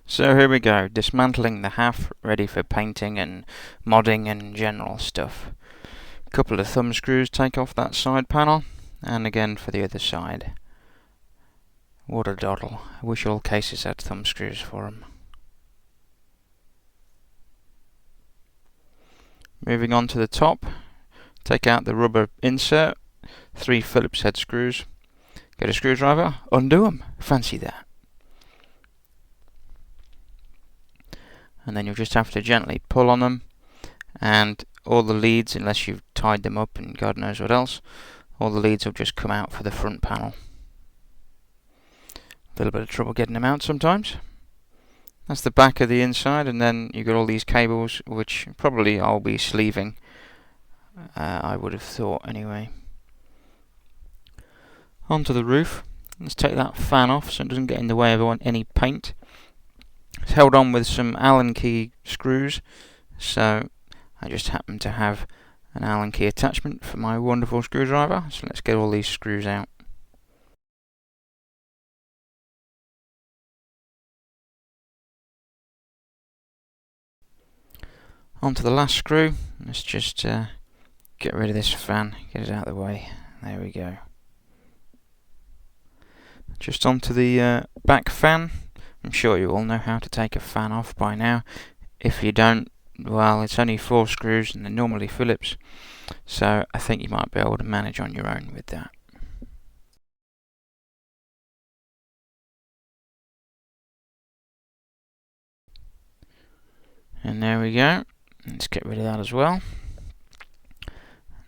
So here we go, dismantling the HAF, ready for painting and modding and general stuff. A couple of thumb screws take off that side panel, and again for the other side. What a doddle. I wish all cases had thumb screws for them. Moving on to the top, take out the rubber insert, 3 Phillips head screws, get a screwdriver, undo them, fancy that. And then you'll just have to gently pull on them, and all the leads, unless you've tied them up and God knows what else, all the leads will just come out for the front panel. A little bit of trouble getting them out sometimes. That's the back of the inside, and then you've got all these cables, which probably I'll be sleeving, I would have thought anyway. Onto the roof. Let's take that fan off so it doesn't get in the way of any paint. It's held on with some Allen key screws, so I just happen to have an Allen key attachment for my wonderful screwdriver, so let's get all these screws out. Onto the last screw. Let's just get rid of this fan, get it out of the way. There we go. Just onto the back fan. I'm sure you all know how to take a fan off by now. If you don't, well, it's only 4 screws and they're normally Phillips, so I think you might be able to manage on your own with that. And there we go. Let's get rid of that as well.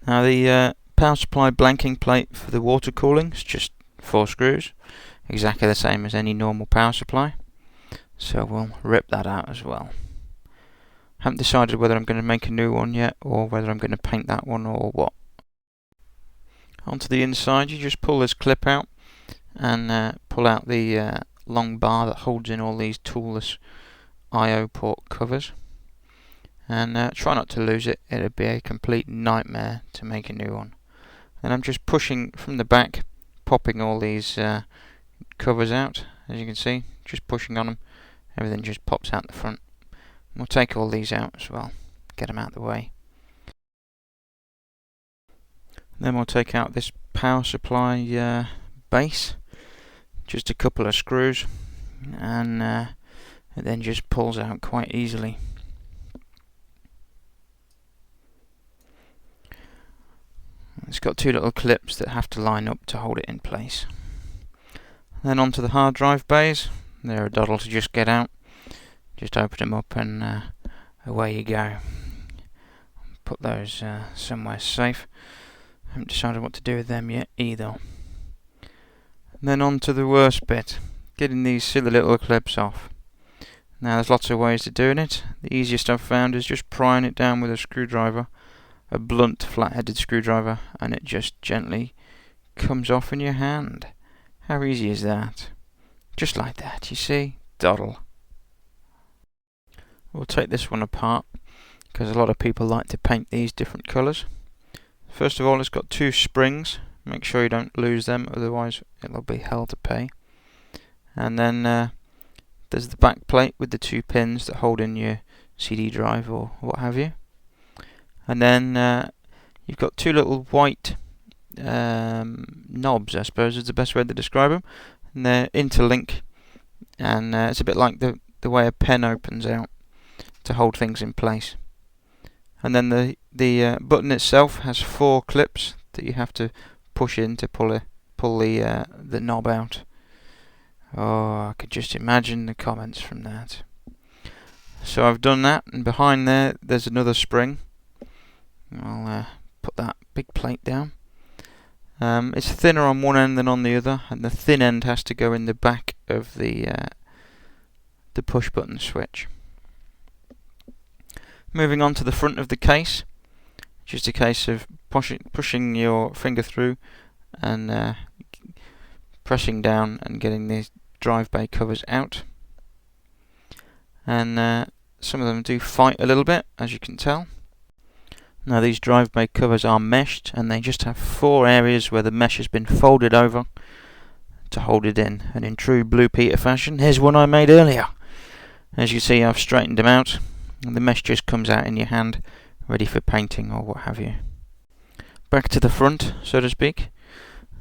Now the power supply blanking plate for the water cooling is just 4 screws, exactly the same as any normal power supply. So we'll rip that out as well. Haven't decided whether I'm going to make a new one yet, or whether I'm going to paint that one, or what. Onto the inside, you just pull this clip out and pull out the long bar that holds in all these toolless I/O port covers. And try not to lose it, it'll be a complete nightmare to make a new one. And I'm just pushing from the back, popping all these covers out, as you can see, just pushing on them. Everything just pops out the front. We'll take all these out as well, get them out of the way. Then we'll take out this power supply base, just a couple of screws, and it then just pulls out quite easily. It's got 2 little clips that have to line up to hold it in place. Then onto the hard drive bays. They're a doddle to just get out. Just open them up and away you go. Put those somewhere safe. Haven't decided what to do with them yet either. And then on to the worst bit, getting these silly little clips off. Now there's lots of ways to doing it. The easiest I've found is just prying it down with a screwdriver, a blunt flat-headed screwdriver, and it just gently comes off in your hand. How easy is that? Just like that, you see? Doddle. We'll take this one apart, because a lot of people like to paint these different colours. First of all, it's got 2 springs. Make sure you don't lose them, otherwise it'll be hell to pay. And then there's the back plate with the 2 pins that hold in your CD drive or what have you. And then you've got 2 little white knobs, I suppose is the best way to describe them. And they're interlink, and it's a bit like the way a pen opens out to hold things in place. And then the button itself has 4 clips that you have to push in to pull the knob out. Oh, I could just imagine the comments from that. So I've done that, and behind there's another spring. I'll put that big plate down. It's thinner on one end than on the other, and the thin end has to go in the back of the push button switch. Moving on to the front of the case, just a case of pushing your finger through and pressing down and getting these drive bay covers out. And some of them do fight a little bit, as you can tell. Now these drive bay covers are meshed, and they just have 4 areas where the mesh has been folded over to hold it in. And in true Blue Peter fashion, here's one I made earlier. As you see, I've straightened them out, and the mesh just comes out in your hand, ready for painting or what have you. Back to the front, so to speak.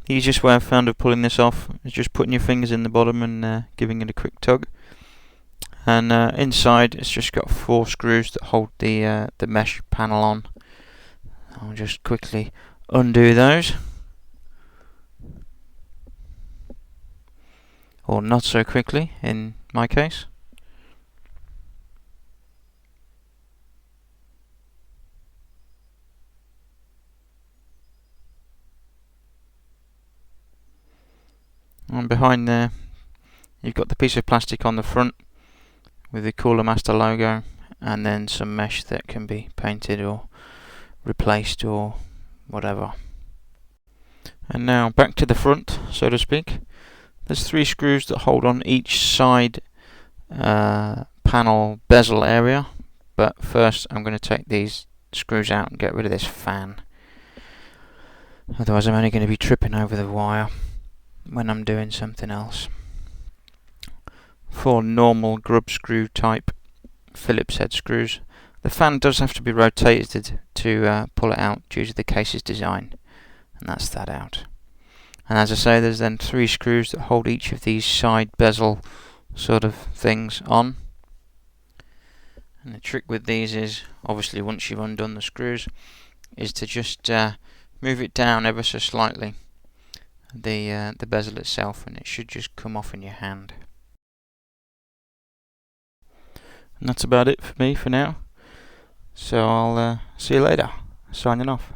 The easiest way I've found of pulling this off is just putting your fingers in the bottom and giving it a quick tug. And inside, it's just got 4 screws that hold the mesh panel on. I'll just quickly undo those. Or not so quickly, in my case. And behind there, you've got the piece of plastic on the front with the Cooler Master logo, and then some mesh that can be painted or replaced or whatever. And now back to the front, so to speak. There's 3 screws that hold on each side panel bezel area, but first I'm going to take these screws out and get rid of this fan. Otherwise I'm only going to be tripping over the wire when I'm doing something else. 4 normal grub screw type Phillips head screws. The fan does have to be rotated to pull it out due to the case's design, and that's that out. And as I say, there's then 3 screws that hold each of these side bezel sort of things on. And the trick with these is, obviously once you've undone the screws, is to just move it down ever so slightly, the bezel itself, and it should just come off in your hand. And that's about it for me for now. So I'll see you later. Signing off.